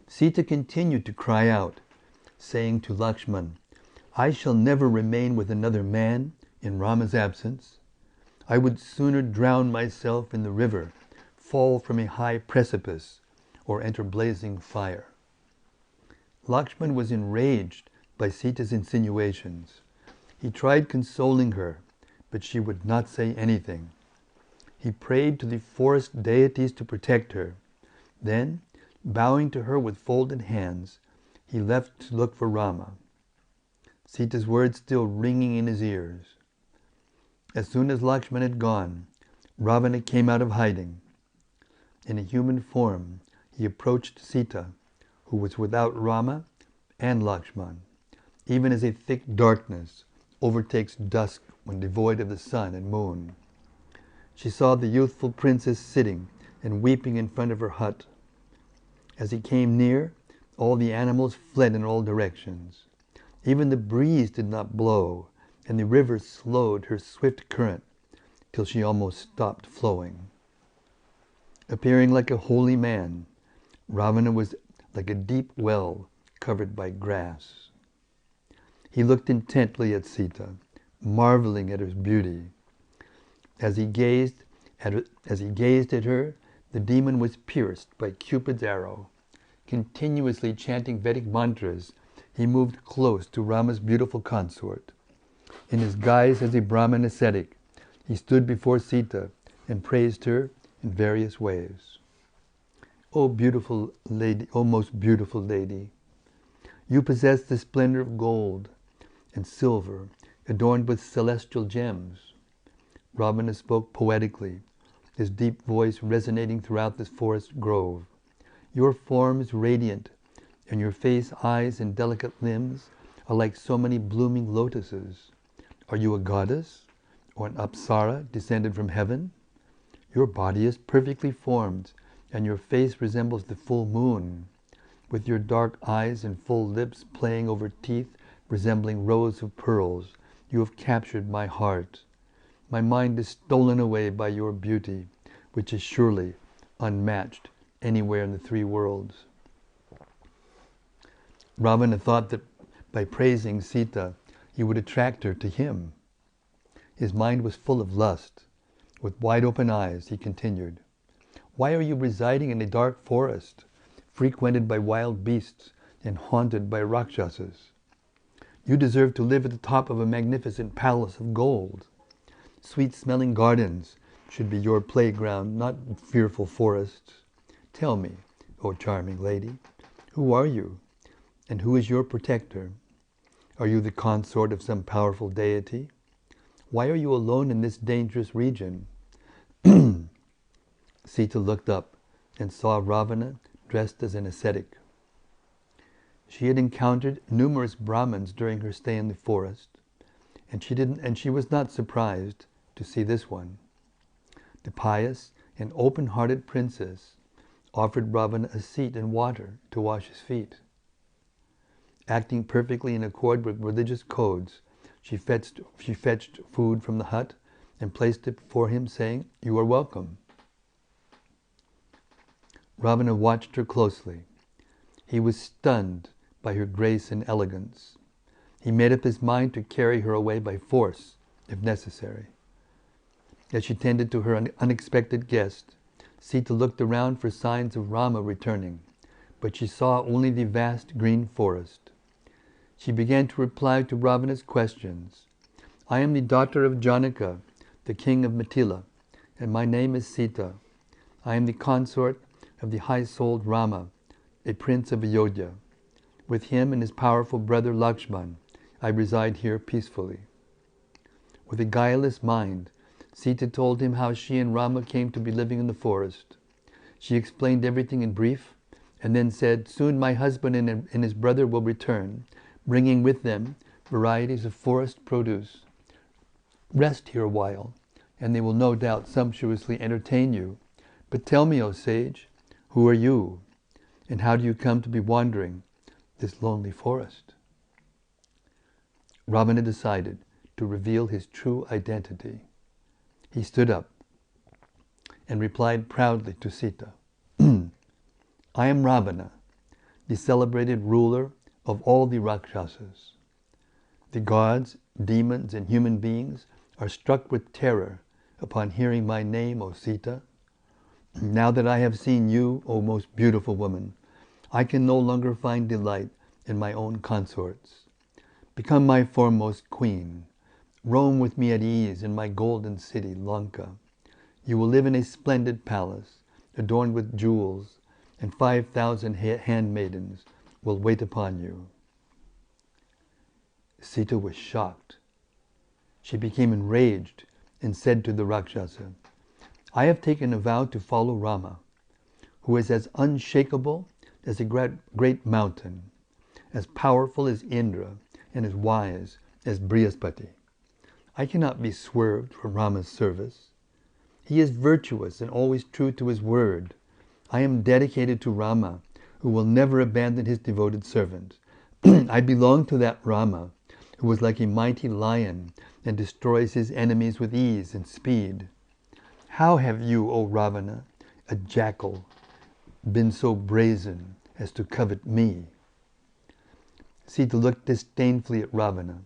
Sita continued to cry out, saying to Lakshman, "I shall never remain with another man in Rama's absence. I would sooner drown myself in the river, fall from a high precipice, or enter blazing fire." Lakshman was enraged by Sita's insinuations. He tried consoling her, but she would not say anything. He prayed to the forest deities to protect her. Then, bowing to her with folded hands, he left to look for Rama, Sita's words still ringing in his ears. As soon as Lakshman had gone, Ravana came out of hiding. In a human form, he approached Sita, who was without Rama and Lakshman, even as a thick darkness overtakes dusk when devoid of the sun and moon. She saw the youthful princess sitting and weeping in front of her hut. As he came near, all the animals fled in all directions. Even the breeze did not blow, and the river slowed her swift current till she almost stopped flowing. Appearing like a holy man, Ravana was like a deep well covered by grass. He looked intently at Sita, marveling at her beauty. As he gazed at her, the demon was pierced by Cupid's arrow. Continuously chanting Vedic mantras, he moved close to Rama's beautiful consort. In his guise as a Brahmin ascetic, he stood before Sita and praised her in various ways. "O beautiful lady, O most beautiful lady, you possess the splendor of gold and silver adorned with celestial gems." Ravana spoke poetically, his deep voice resonating throughout this forest grove. "Your form is radiant, and your face, eyes, and delicate limbs are like so many blooming lotuses. Are you a goddess or an apsara descended from heaven? Your body is perfectly formed, and your face resembles the full moon, with your dark eyes and full lips playing over teeth resembling rows of pearls. You have captured my heart. My mind is stolen away by your beauty, which is surely unmatched anywhere in the three worlds." Ravana thought that by praising Sita, he would attract her to him. His mind was full of lust. With wide open eyes, he continued, "Why are you residing in a dark forest, frequented by wild beasts and haunted by Rakshasas? You deserve to live at the top of a magnificent palace of gold. Sweet-smelling gardens should be your playground, not fearful forests. Tell me, O charming lady, who are you, and who is your protector? Are you the consort of some powerful deity? Why are you alone in this dangerous region?" Sita looked up and saw Ravana dressed as an ascetic. She had encountered numerous Brahmins during her stay in the forest, and she was not surprised to see this one. The pious and open-hearted princess offered Ravana a seat and water to wash his feet. Acting perfectly in accord with religious codes, she fetched food from the hut and placed it before him, saying, "You are welcome." Ravana watched her closely. He was stunned by her grace and elegance. He made up his mind to carry her away by force, if necessary. As she tended to her unexpected guest, Sita looked around for signs of Rama returning, but she saw only the vast green forest. She began to reply to Ravana's questions. "I am the daughter of Janaka, the king of Mithila, and my name is Sita. I am the consort of the high-souled Rama, a prince of Ayodhya. With him and his powerful brother Lakshman, I reside here peacefully." With a guileless mind, Sita told him how she and Rama came to be living in the forest. She explained everything in brief, and then said, "Soon my husband and his brother will return, bringing with them varieties of forest produce. Rest here a while, and they will no doubt sumptuously entertain you. But tell me, O sage, who are you, and how do you come to be wandering this lonely forest?" Ravana decided to reveal his true identity. He stood up and replied proudly to Sita, "I am Ravana, the celebrated ruler of all the Rakshasas. The gods, demons, and human beings are struck with terror upon hearing my name, O Sita. Now that I have seen you, O most beautiful woman, I can no longer find delight in my own consorts. Become my foremost queen. Roam with me at ease in my golden city, Lanka. You will live in a splendid palace, adorned with jewels, and 5,000 handmaidens will wait upon you. Sita was shocked. She became enraged and said to the Rakshasa, I have taken a vow to follow Rama, who is as unshakable as a great mountain, as powerful as Indra, and as wise as Brihaspati. I cannot be swerved from Rama's service. He is virtuous and always true to his word. I am dedicated to Rama, who will never abandon his devoted servant. I belong to that Rama, who was like a mighty lion and destroys his enemies with ease and speed. How have you, O Ravana, a jackal, been so brazen as to covet me? Sita looked disdainfully at Ravana,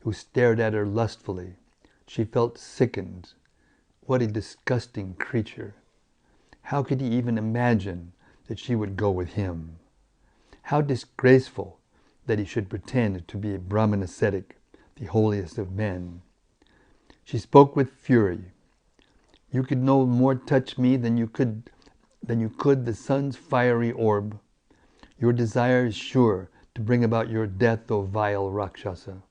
who stared at her lustfully. She felt sickened. What a disgusting creature! How could he even imagine that she would go with him? How disgraceful that he should pretend to be a Brahmin ascetic, the holiest of men. She spoke with fury. You could no more touch me than you could the sun's fiery orb. Your desire is sure to bring about your death, O vile Rakshasa.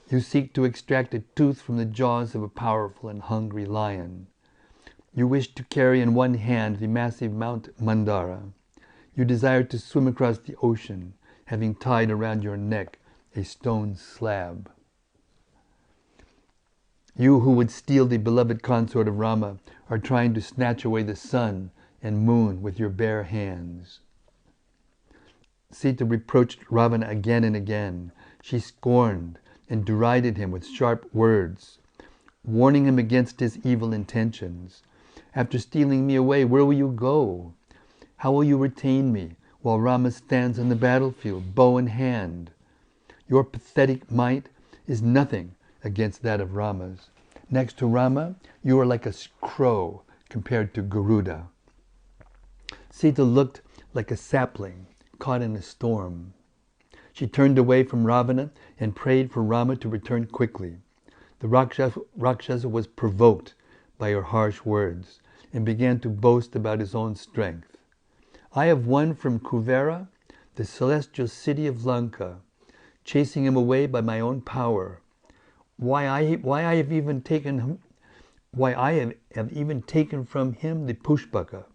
You seek to extract a tooth from the jaws of a powerful and hungry lion. You wish to carry in one hand the massive Mount Mandara. You desire to swim across the ocean, having tied around your neck a stone slab. You who would steal the beloved consort of Rama are trying to snatch away the sun and moon with your bare hands. Sita reproached Ravana again and again. She scorned and derided him with sharp words, warning him against his evil intentions. After stealing me away, where will you go? How will you retain me while Rama stands on the battlefield, bow in hand? Your pathetic might is nothing against that of Rama's. Next to Rama, you are like a crow compared to Garuda. Sita looked like a sapling caught in a storm. She turned away from Ravana and prayed for Rama to return quickly. The Rakshasa was provoked by her harsh words and began to boast about his own strength. I have won from Kuvera the celestial city of Lanka, chasing him away by my own power. Why I have even taken from him the Pushpaka,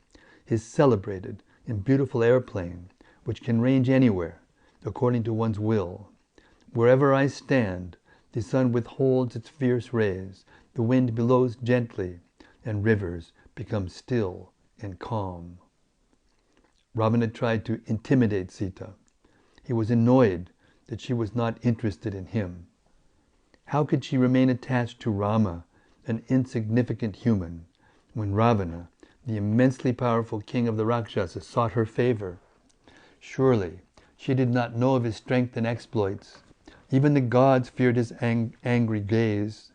his celebrated and beautiful airplane, which can range anywhere, according to one's will. Wherever I stand, the sun withholds its fierce rays, the wind blows gently, and rivers become still and calm. Ravana tried to intimidate Sita. He was annoyed that she was not interested in him. How could she remain attached to Rama, an insignificant human, when Ravana, the immensely powerful king of the Rakshasas, sought her favor? Surely she did not know of his strength and exploits. Even the gods feared his angry gaze.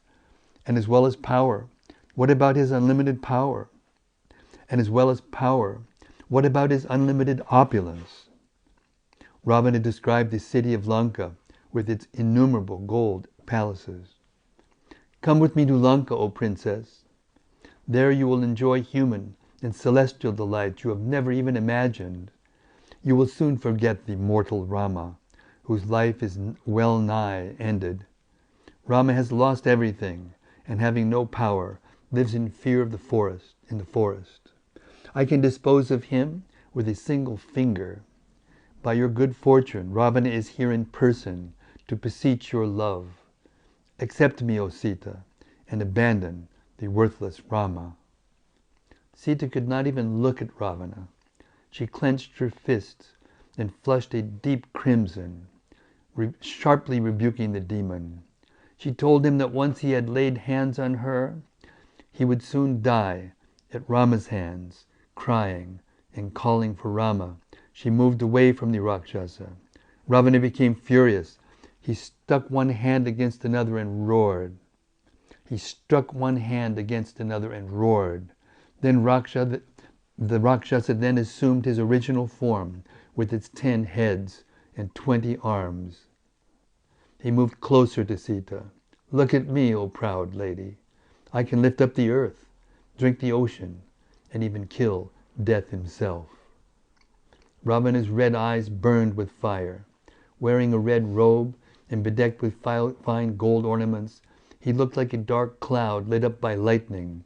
And as well as power, what about his unlimited power? And as well as power, what about his unlimited opulence? Ravana described the city of Lanka with its innumerable gold palaces. Come with me to Lanka, O princess. There you will enjoy human and celestial delights you have never even imagined. You will soon forget the mortal Rama, whose life is well nigh ended. Rama has lost everything, and having no power, lives in fear of the forest. I can dispose of him with a single finger. By your good fortune, Ravana is here in person to beseech your love. Accept me, O Sita, and abandon the worthless Rama. Sita could not even look at Ravana. She clenched her fists and flushed a deep crimson, sharply rebuking the demon. She told him that once he had laid hands on her, he would soon die at Rama's hands, crying and calling for Rama. She moved away from the Rakshasa. Ravana became furious. He stuck one hand against another and roared. He struck one hand against another and roared. Then the Rakshasa then assumed his original form with its 10 heads and 20 arms. He moved closer to Sita. Look at me, O proud lady. I can lift up the earth, drink the ocean, and even kill Death himself. Ravana's red eyes burned with fire. Wearing a red robe and bedecked with fine gold ornaments, he looked like a dark cloud lit up by lightning.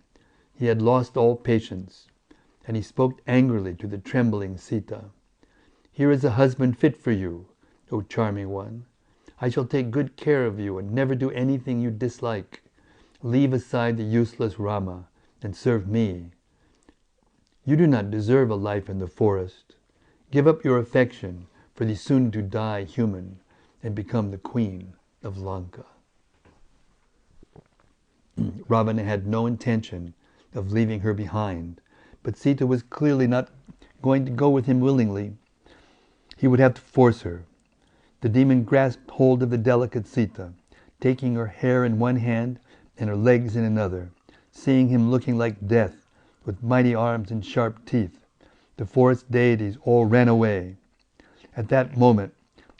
He had lost all patience, and he spoke angrily to the trembling Sita. Here is a husband fit for you, O charming one. I shall take good care of you and never do anything you dislike. Leave aside the useless Rama and serve me. You do not deserve a life in the forest. Give up your affection for the soon-to-die human and become the queen of Lanka. Ravana had no intention of leaving her behind, but Sita was clearly not going to go with him willingly. He would have to force her. The demon grasped hold of the delicate Sita, taking her hair in one hand and her legs in another. Seeing him looking like death, with mighty arms and sharp teeth, the forest deities all ran away. At that moment,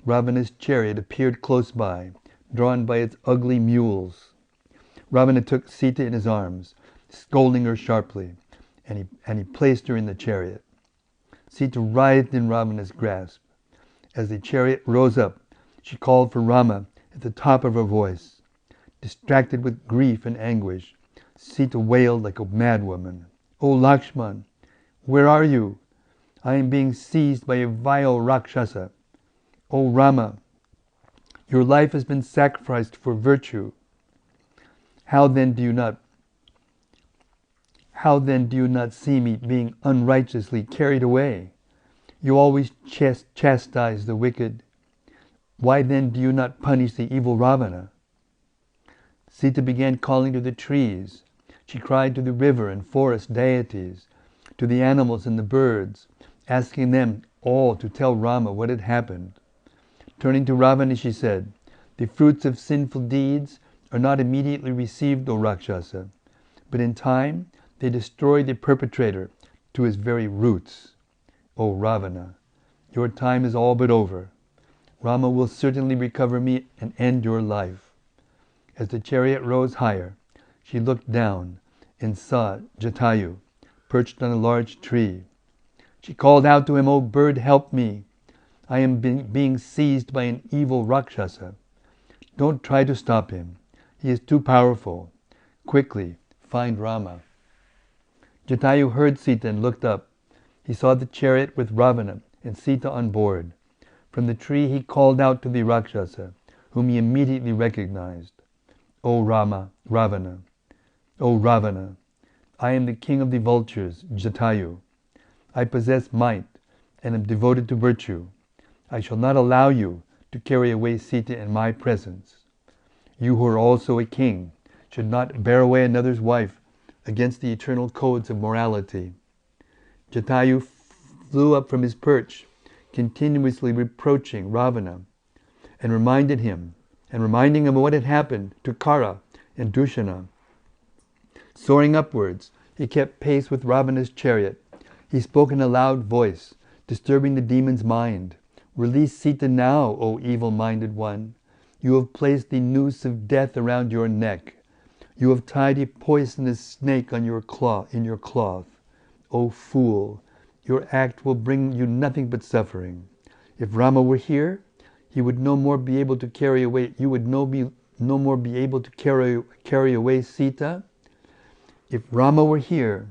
Ravana's chariot appeared close by, drawn by its ugly mules. Ravana took Sita in his arms, scolding her sharply, and he placed her in the chariot. Sita writhed in Ravana's grasp. As the chariot rose up, she called for Rama at the top of her voice. Distracted with grief and anguish, Sita wailed like a madwoman. "O Lakshman, where are you? I am being seized by a vile Rakshasa. O Rama, your life has been sacrificed for virtue. How then do you not see me being unrighteously carried away? You always chastise the wicked. Why then do you not punish the evil Ravana?" Sita began calling to the trees. She cried to the river and forest deities, to the animals and the birds, asking them all to tell Rama what had happened. Turning to Ravana, she said, "The fruits of sinful deeds are not immediately received, O Rakshasa, but in time they destroy the perpetrator to his very roots. O Ravana, your time is all but over. Rama will certainly recover me and end your life." As the chariot rose higher, she looked down and saw Jatayu perched on a large tree. She called out to him, "O bird, help me. I am being seized by an evil Rakshasa. Don't try to stop him. He is too powerful. Quickly, find Rama." Jatayu heard Sita and looked up. He saw the chariot with Ravana and Sita on board. From the tree he called out to the Rakshasa, whom he immediately recognized. "O Ravana, O Ravana, I am the king of the vultures, Jatayu. I possess might and am devoted to virtue. I shall not allow you to carry away Sita in my presence. You who are also a king should not bear away another's wife against the eternal codes of morality." Jatayu flew up from his perch, continuously reproaching Ravana and reminding him of what had happened to Kara and Dushana. Soaring upwards, he kept pace with Ravana's chariot. He spoke in a loud voice, disturbing the demon's mind. "Release Sita now, O evil-minded one. You have placed the noose of death around your neck. You have tied a poisonous snake on your in your cloth. O fool, your act will bring you nothing but suffering. If Rama were here, he would no more be able to carry away. You would no more be able to carry away Sita. If Rama were here,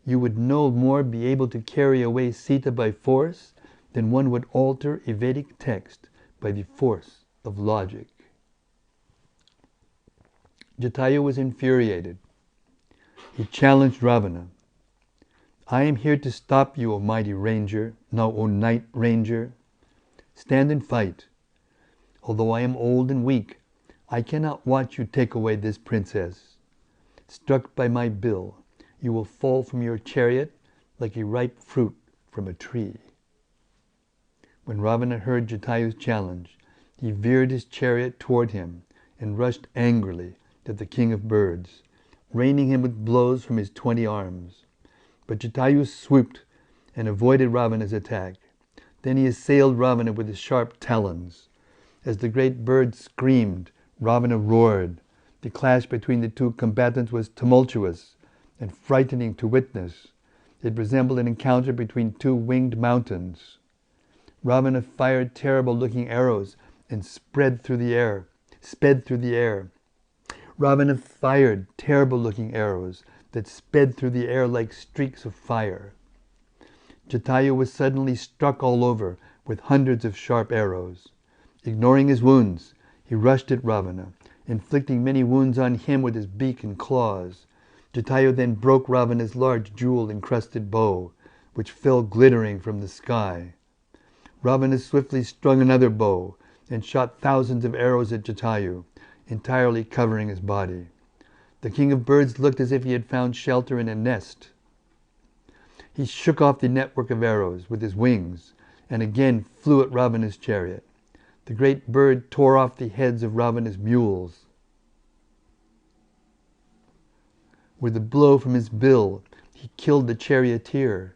you would no more be able to carry away Sita by force than one would alter a Vedic text by the force of logic." Jatayu was infuriated. He challenged Ravana. "I am here to stop you, O mighty ranger, O night ranger. Stand and fight. Although I am old and weak, I cannot watch you take away this princess. Struck by my bill, you will fall from your chariot like a ripe fruit from a tree." When Ravana heard Jatayu's challenge, he veered his chariot toward him and rushed angrily at the king of birds, raining him with blows from his 20 arms. But Jatayu swooped and avoided Ravana's attack. Then he assailed Ravana with his sharp talons. As the great bird screamed, Ravana roared. The clash between the two combatants was tumultuous and frightening to witness. It resembled an encounter between two winged mountains. Ravana fired terrible-looking arrows and sped through the air. Ravana fired terrible-looking arrows that sped through the air like streaks of fire. Jatayu was suddenly struck all over with hundreds of sharp arrows. Ignoring his wounds, he rushed at Ravana, inflicting many wounds on him with his beak and claws. Jatayu then broke Ravana's large jewel-encrusted bow, which fell glittering from the sky. Ravana swiftly strung another bow and shot thousands of arrows at Jatayu, entirely covering his body. The king of birds looked as if he had found shelter in a nest. He shook off the network of arrows with his wings and again flew at Ravana's chariot. The great bird tore off the heads of Ravana's mules. With a blow from his bill, he killed the charioteer.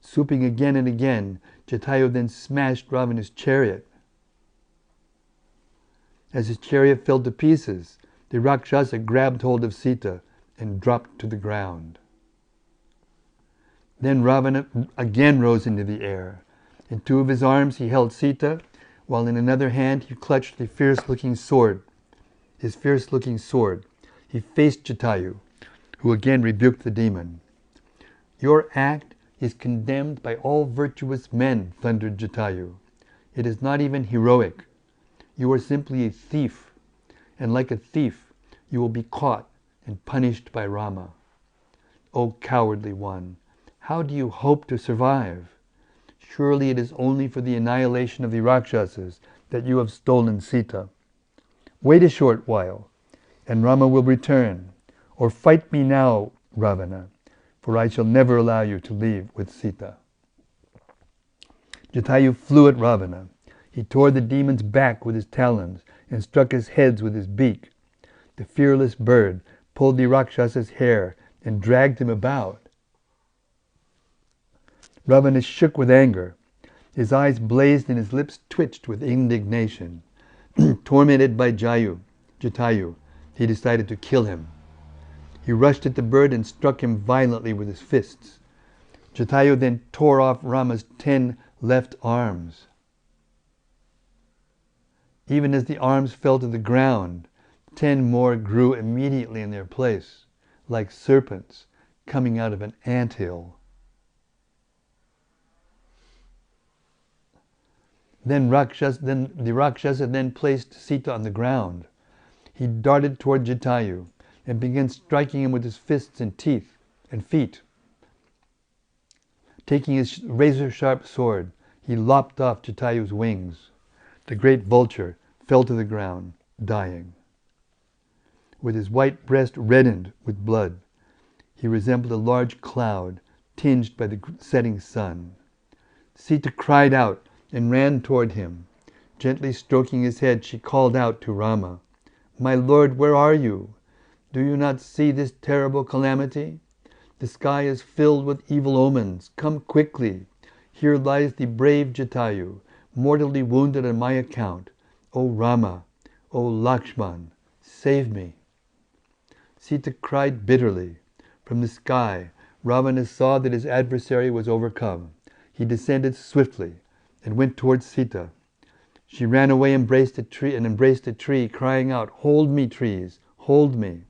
Swooping again and again, Jatayu then smashed Ravana's chariot. As his chariot fell to pieces, the Rakshasa grabbed hold of Sita and dropped to the ground. Then Ravana again rose into the air. In two of his arms he held Sita, while in another hand he clutched his fierce-looking sword. He faced Jatayu, who again rebuked the demon. "Your act is condemned by all virtuous men," thundered Jatayu. "It is not even heroic. You are simply a thief, and like a thief, you will be caught and punished by Rama. O cowardly one, how do you hope to survive? Surely it is only for the annihilation of the Rakshasas that you have stolen Sita. Wait a short while, and Rama will return. Or fight me now, Ravana, for I shall never allow you to leave with Sita." Jatayu flew at Ravana. He tore the demon's back with his talons and struck his head with his beak. The fearless bird pulled the Rakshasa's hair and dragged him about. Ravana shook with anger. His eyes blazed and his lips twitched with indignation. Tormented by Jatayu, he decided to kill him. He rushed at the bird and struck him violently with his fists. Jatayu then tore off Rama's 10 left arms. Even as the arms fell to the ground, 10 more grew immediately in their place, like serpents coming out of an anthill. Then the Rakshasa then placed Sita on the ground. He darted toward Jatayu and began striking him with his fists and teeth and feet. Taking his razor-sharp sword, he lopped off Jatayu's wings. The great vulture fell to the ground, dying. With his white breast reddened with blood, he resembled a large cloud tinged by the setting sun. Sita cried out and ran toward him. Gently stroking his head, she called out to Rama, "My lord, where are you? Do you not see this terrible calamity? The sky is filled with evil omens. Come quickly. Here lies the brave Jatayu, mortally wounded on my account. O Rama, O Lakshman, save me." Sita cried bitterly. From the sky, Ravana saw that his adversary was overcome. He descended swiftly and went towards Sita. She ran away, embraced a tree, crying out, "Hold me, trees, hold me."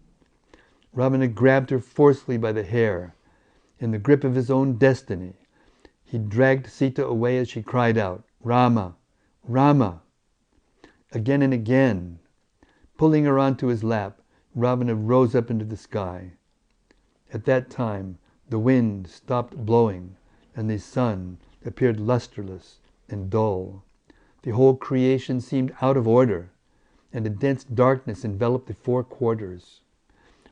Ravana grabbed her forcefully by the hair. In the grip of his own destiny, he dragged Sita away as she cried out, "Rama, Rama." Again and again, pulling her onto his lap, Ravana rose up into the sky. At that time, the wind stopped blowing, and the sun appeared lusterless and dull. The whole creation seemed out of order, and a dense darkness enveloped the 4 quarters.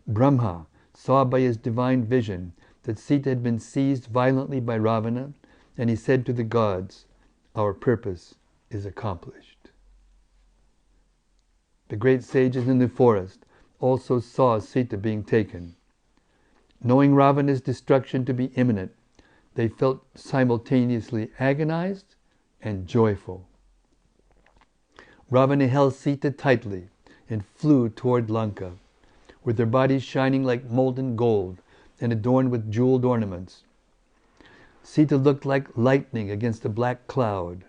Brahma saw by his divine vision that Sita had been seized violently by Ravana, and he said to the gods, our purpose is accomplished. The great sages in the forest also saw Sita being taken. Knowing Ravana's destruction to be imminent, they felt simultaneously agonized and joyful. Ravana held Sita tightly and flew toward Lanka, with their bodies shining like molten gold and adorned with jeweled ornaments. Sita looked like lightning against a black cloud.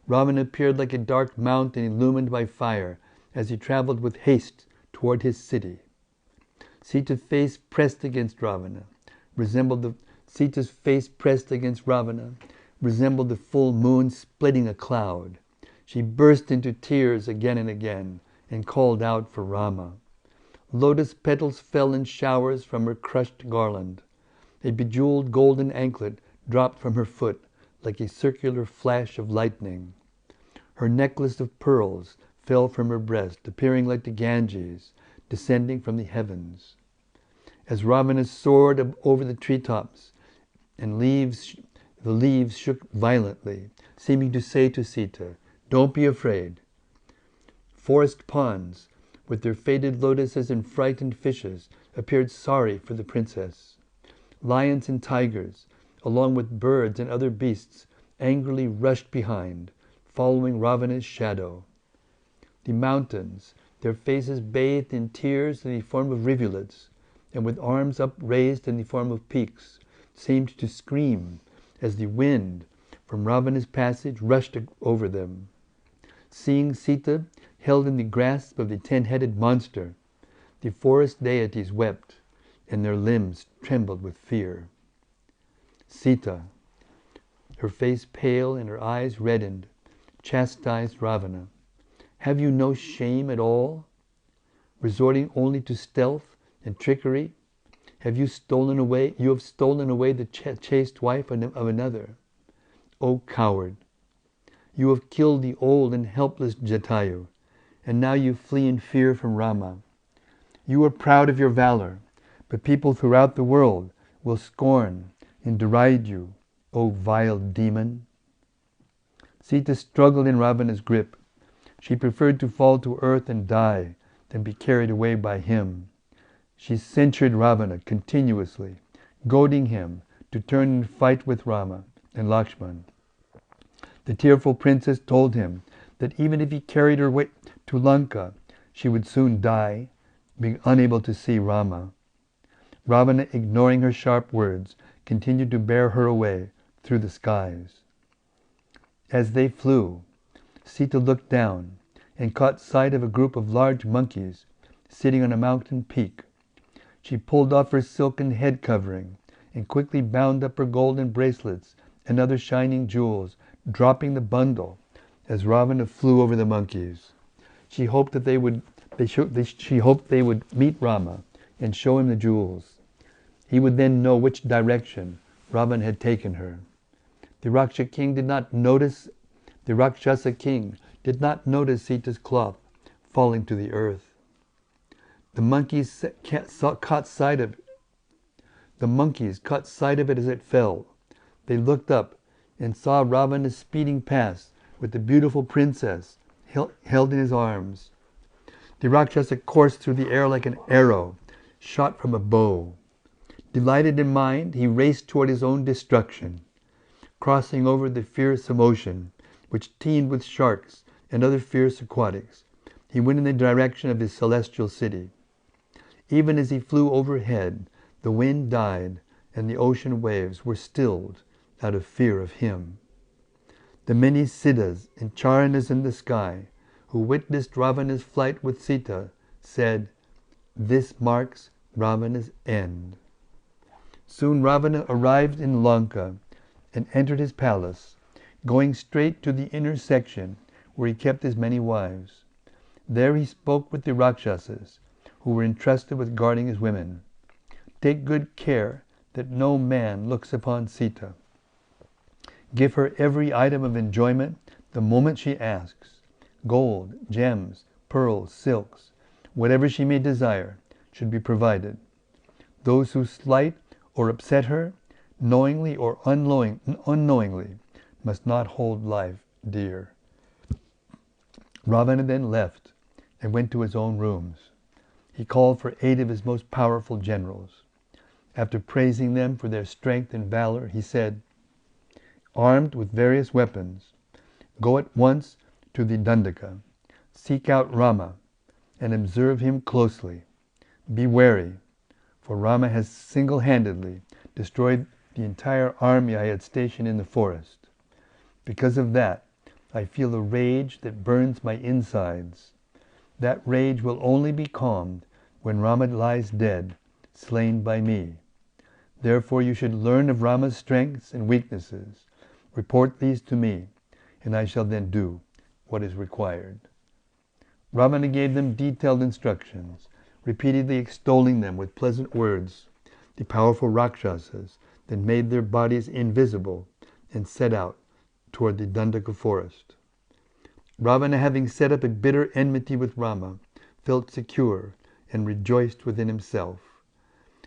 Ravana appeared like a dark mountain illumined by fire as he traveled with haste toward his city. Sita's face pressed against Ravana resembled the full moon splitting a cloud. She burst into tears again and again and called out for Rama. Lotus petals fell in showers from her crushed garland. A bejeweled golden anklet dropped from her foot like a circular flash of lightning. Her necklace of pearls fell from her breast, appearing like the Ganges descending from the heavens. As Ravana soared over the treetops, and the leaves shook violently, seeming to say to Sita, "Don't be afraid." Forest ponds, with their faded lotuses and frightened fishes, appeared sorry for the princess. Lions and tigers, along with birds and other beasts, angrily rushed behind, following Ravana's shadow. The mountains, their faces bathed in tears in the form of rivulets, and with arms upraised in the form of peaks, seemed to scream as the wind from Ravana's passage rushed over them. Seeing Sita held in the grasp of the 10-headed monster, the forest deities wept, and their limbs trembled with fear. Sita, her face pale and her eyes reddened, chastised Ravana. "Have you no shame at all? Resorting only to stealth and trickery, you have stolen away the chaste wife of another. O coward! You have killed the old and helpless Jatayu, and now you flee in fear from Rama. You are proud of your valor, but people throughout the world will scorn and deride you, O vile demon." Sita struggled in Ravana's grip. She preferred to fall to earth and die than be carried away by him. She censured Ravana continuously, goading him to turn and fight with Rama and Lakshman. The tearful princess told him that even if he carried her away to Lanka, she would soon die, being unable to see Rama. Ravana, ignoring her sharp words, continued to bear her away through the skies. As they flew, Sita looked down and caught sight of a group of large monkeys sitting on a mountain peak. She pulled off her silken head covering and quickly bound up her golden bracelets and other shining jewels, dropping the bundle as Ravana flew over the monkeys. She hoped that they would meet Rama and show him the jewels. He would then know which direction Ravana had taken her. The Rakshasa king did not notice Sita's cloth falling to the earth. The monkeys caught sight of it as it fell. They looked up and saw Ravana speeding past with the beautiful princess held in his arms. The Rakshasa coursed through the air like an arrow shot from a bow. Delighted in mind, he raced toward his own destruction. Crossing over the fearsome ocean, which teemed with sharks and other fierce aquatics, he went in the direction of his celestial city. Even as he flew overhead, the wind died and the ocean waves were stilled out of fear of him. The many Siddhas and Charanas in the sky, who witnessed Ravana's flight with Sita, said, "This marks Ravana's end." Soon Ravana arrived in Lanka and entered his palace, going straight to the inner section where he kept his many wives. There he spoke with the Rakshasas, who were entrusted with guarding his women. "Take good care that no man looks upon Sita. Give her every item of enjoyment the moment she asks. Gold, gems, pearls, silks, whatever she may desire, should be provided. Those who slight or upset her, knowingly or unknowingly, must not hold life deer. Ravana then left and went to his own rooms. He called for 8 of his most powerful generals. After praising them for their strength and valor, he said, "Armed with various weapons, go at once to the Dandaka. Seek out Rama and observe him closely. Be wary, for Rama has single-handedly destroyed the entire army I had stationed in the forest. Because of that, I feel a rage that burns my insides. That rage will only be calmed when Rama lies dead, slain by me. Therefore you should learn of Rama's strengths and weaknesses. Report these to me, and I shall then do what is required." Ravana gave them detailed instructions, repeatedly extolling them with pleasant words, the powerful Rakshasas, then made their bodies invisible and set out toward the Dandaka forest. Ravana, having set up a bitter enmity with Rama, felt secure and rejoiced within himself.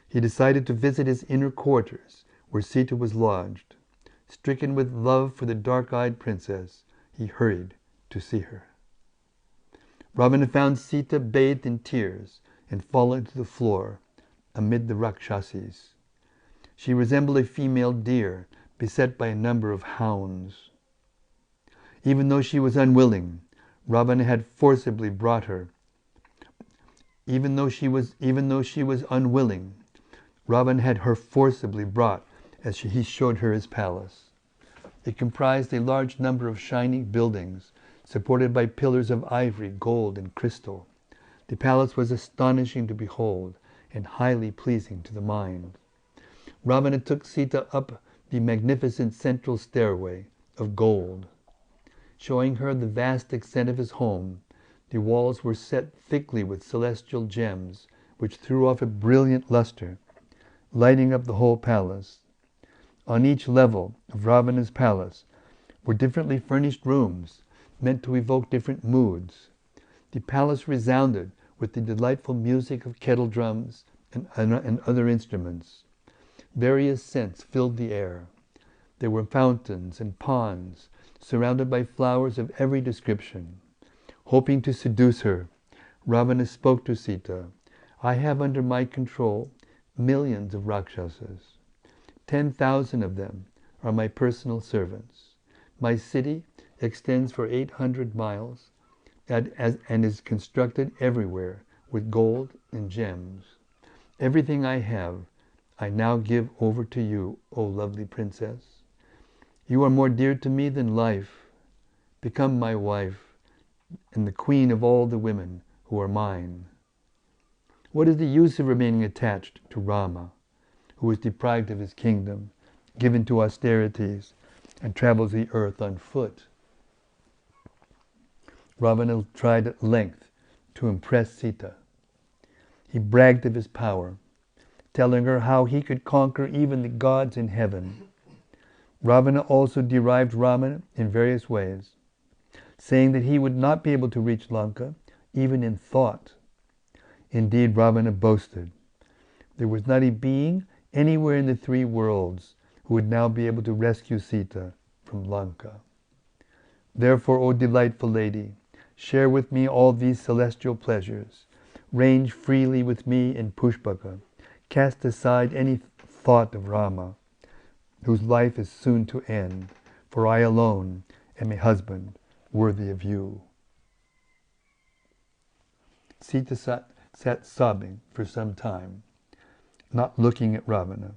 He decided to visit his inner quarters, where Sita was lodged. Stricken with love for the dark-eyed princess, he hurried to see her. Ravana found Sita bathed in tears and fallen to the floor amid the Rakshasis. She resembled a female deer beset by a number of hounds. Even though she was unwilling, Ravana had forcibly brought her. Even though she was unwilling, Ravana had her forcibly brought as he showed her his palace. It comprised a large number of shining buildings supported by pillars of ivory, gold, and crystal. The palace was astonishing to behold and highly pleasing to the mind. Ravana took Sita up the magnificent central stairway of gold. Showing her the vast extent of his home, the walls were set thickly with celestial gems, which threw off a brilliant luster, lighting up the whole palace. On each level of Ravana's palace were differently furnished rooms, meant to evoke different moods. The palace resounded with the delightful music of kettle drums and other instruments. Various scents filled the air. There were fountains and ponds, surrounded by flowers of every description. Hoping to seduce her, Ravana spoke to Sita, "I have under my control millions of Rakshasas. 10,000 of them are my personal servants. My city extends for 800 miles and is constructed everywhere with gold and gems. Everything I have, I now give over to you, O lovely princess. You are more dear to me than life. Become my wife and the queen of all the women who are mine." What is the use of remaining attached to Rama, who is deprived of his kingdom, given to austerities, and travels the earth on foot? Ravana tried at length to impress Sita. He bragged of his power, telling her how he could conquer even the gods in heaven. Ravana also derived Rama in various ways, saying that he would not be able to reach Lanka even in thought. Indeed, Ravana boasted, there was not a being anywhere in the 3 worlds who would now be able to rescue Sita from Lanka. Therefore, O delightful lady, share with me all these celestial pleasures. Range freely with me in Pushpaka. Cast aside any thought of Rama, whose life is soon to end, for I alone am a husband worthy of you. Sita sat sobbing for some time, not looking at Ravana.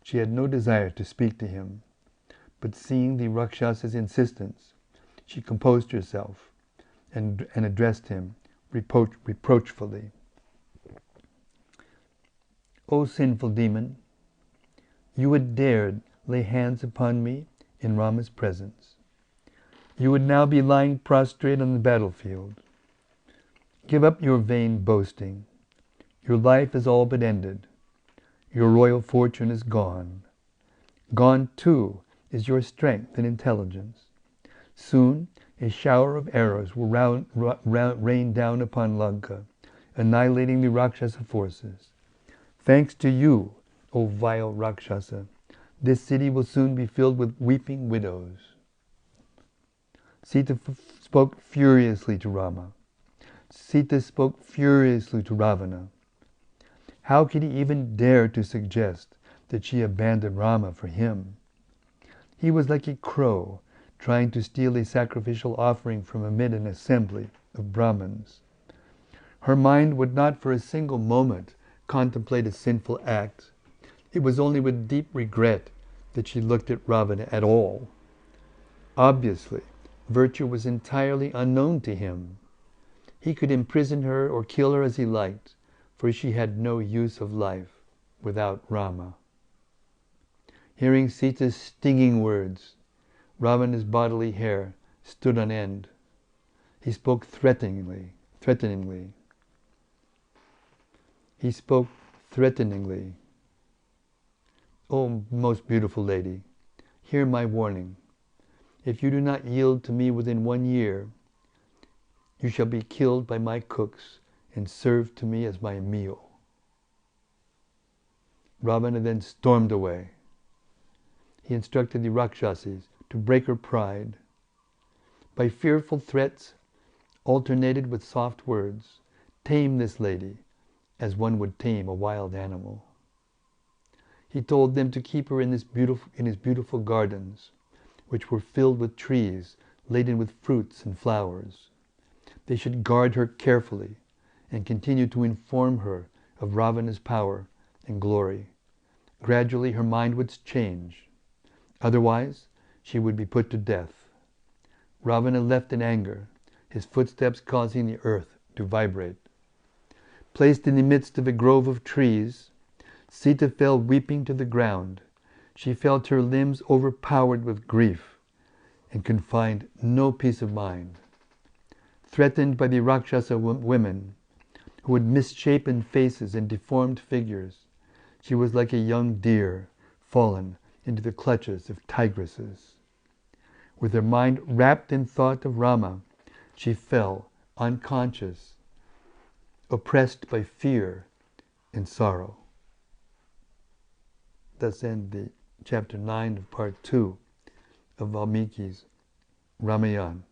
She had no desire to speak to him, but seeing the Rakshasa's insistence, she composed herself and addressed him reproachfully. "O sinful demon, you had dared lay hands upon me in Rama's presence. You would now be lying prostrate on the battlefield. Give up your vain boasting. Your life is all but ended. Your royal fortune is gone. Gone, too, is your strength and intelligence. Soon a shower of arrows will rain down upon Lanka, annihilating the Rakshasa forces. Thanks to you, O vile Rakshasa, this city will soon be filled with weeping widows." Sita spoke furiously to Rama. Sita spoke furiously to Ravana. How could he even dare to suggest that she abandon Rama for him? He was like a crow trying to steal a sacrificial offering from amid an assembly of Brahmins. Her mind would not for a single moment contemplate a sinful act. It was only with deep regret that she looked at Ravana at all. Obviously, virtue was entirely unknown to him. He could imprison her or kill her as he liked, for she had no use of life without Rama. Hearing Sita's stinging words, Ravana's bodily hair stood on end. He spoke threateningly. He spoke threateningly. "O most beautiful lady, hear my warning. If you do not yield to me within 1 year, you shall be killed by my cooks and served to me as my meal." Ravana then stormed away. He instructed the Rakshasis to break her pride. By fearful threats, alternated with soft words, tame this lady as one would tame a wild animal. He told them to keep her in his beautiful gardens, which were filled with trees laden with fruits and flowers. They should guard her carefully and continue to inform her of Ravana's power and glory. Gradually her mind would change. Otherwise, she would be put to death. Ravana left in anger, his footsteps causing the earth to vibrate. Placed in the midst of a grove of trees, Sita fell weeping to the ground. She felt her limbs overpowered with grief and could find no peace of mind. Threatened by the Rakshasa women, who had misshapen faces and deformed figures, she was like a young deer fallen into the clutches of tigresses. With her mind wrapped in thought of Rama, she fell unconscious, oppressed by fear and sorrow. Thus ends the chapter 9 of part 2 of Valmiki's Ramayana.